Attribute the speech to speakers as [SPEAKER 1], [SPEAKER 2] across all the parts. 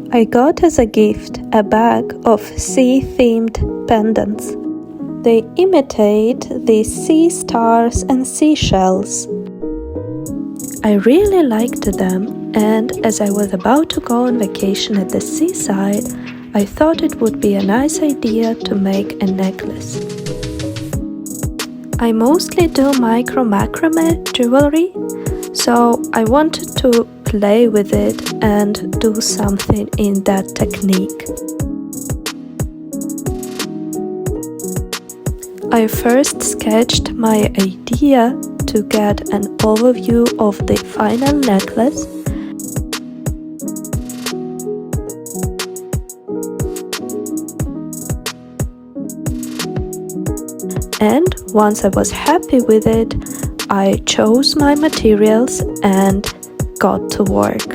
[SPEAKER 1] I got as a gift a bag of sea-themed pendants. They imitate the sea stars and seashells. I really liked them, and as I was about to go on vacation at the seaside, I thought it would be a nice idea to make a necklace. I mostly do micro macrame jewelry, so I wanted to play with it and do something in that technique. I first sketched my idea to get an overview of the final necklace. And once I was happy with it, I chose my materials and got to work.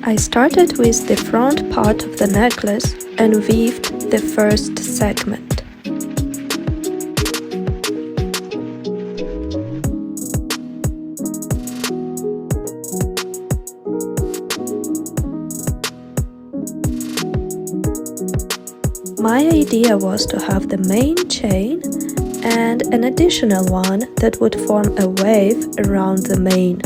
[SPEAKER 1] I started with the front part of the necklace and weaved the first segment. My idea was to have the main chain and an additional one that would form a wave around the mane.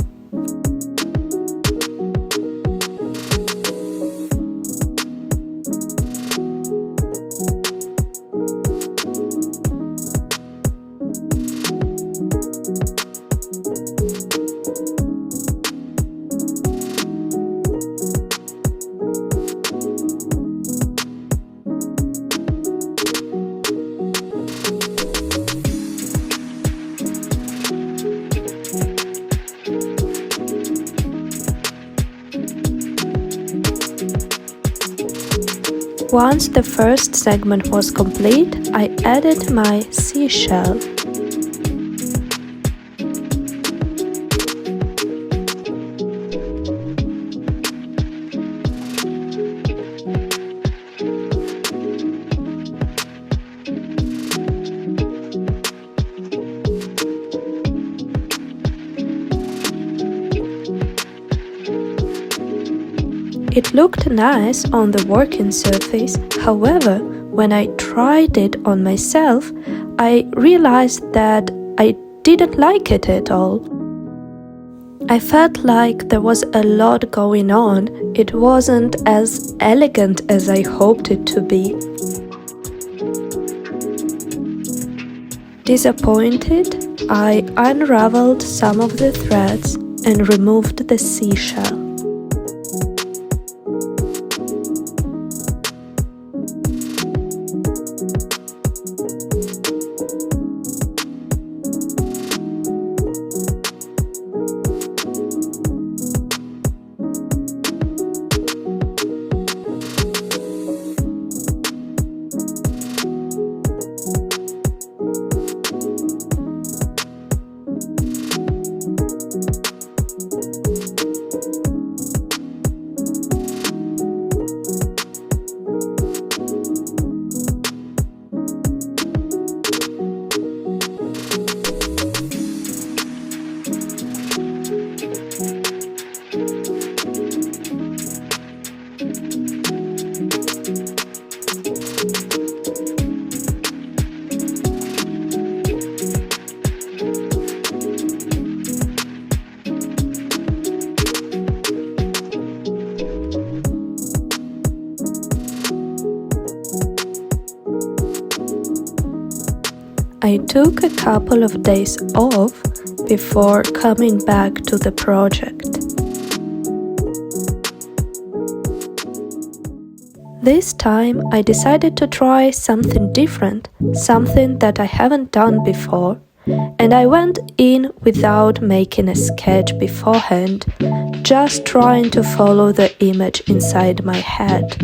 [SPEAKER 1] Once the first segment was complete, I added my seashell. It looked nice on the working surface, however, when I tried it on myself, I realized that I didn't like it at all. I felt like there was a lot going on. It wasn't as elegant as I hoped it to be. Disappointed, I unraveled some of the threads and removed the seashell. I took a couple of days off before coming back to the project. This time I decided to try something different, something that I haven't done before, and I went in without making a sketch beforehand, just trying to follow the image inside my head.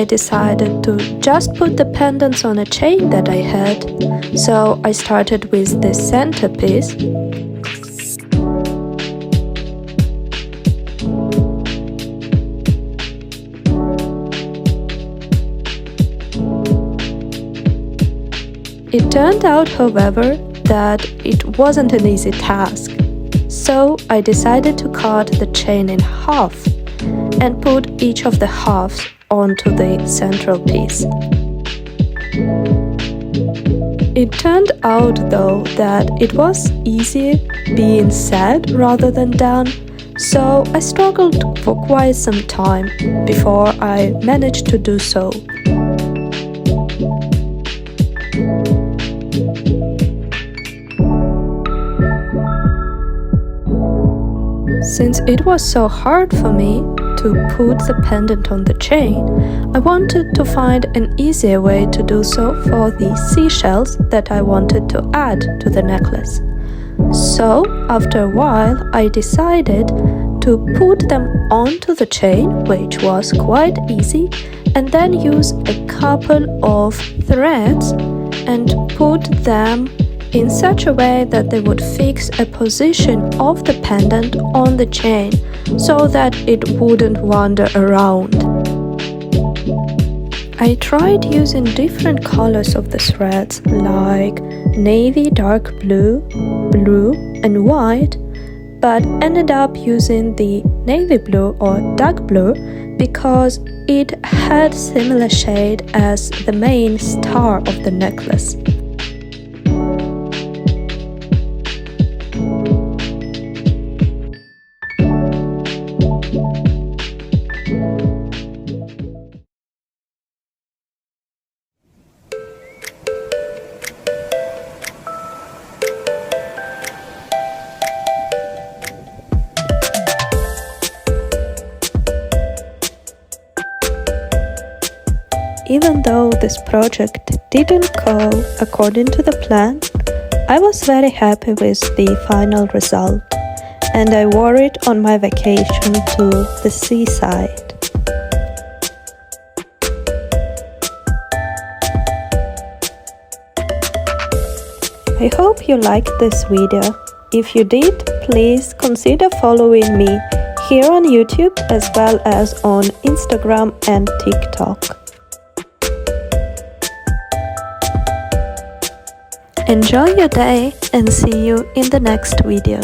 [SPEAKER 1] I decided to just put the pendants on a chain that I had. So I started with the centerpiece. It turned out, however, that it wasn't an easy task. So I decided to cut the chain in half and put each of the halves onto the central piece. It turned out though that it was easier being said rather than done, so I struggled for quite some time before I managed to do so. Since it was so hard for me to put the pendant on the chain, I wanted to find an easier way to do so for the seashells that I wanted to add to the necklace. So, after a while, I decided to put them onto the chain, which was quite easy, and then use a couple of threads and put them in such a way that they would fix a position of the pendant on the chain so that it wouldn't wander around. I tried using different colors of the threads like navy, dark blue, blue and white, but ended up using the navy blue or dark blue because it had similar shade as the main star of the necklace. Even though this project didn't go according to the plan, I was very happy with the final result, and I wore it on my vacation to the seaside. I hope you liked this video. If you did, please consider following me here on YouTube as well as on Instagram and TikTok. Enjoy your day and see you in the next video.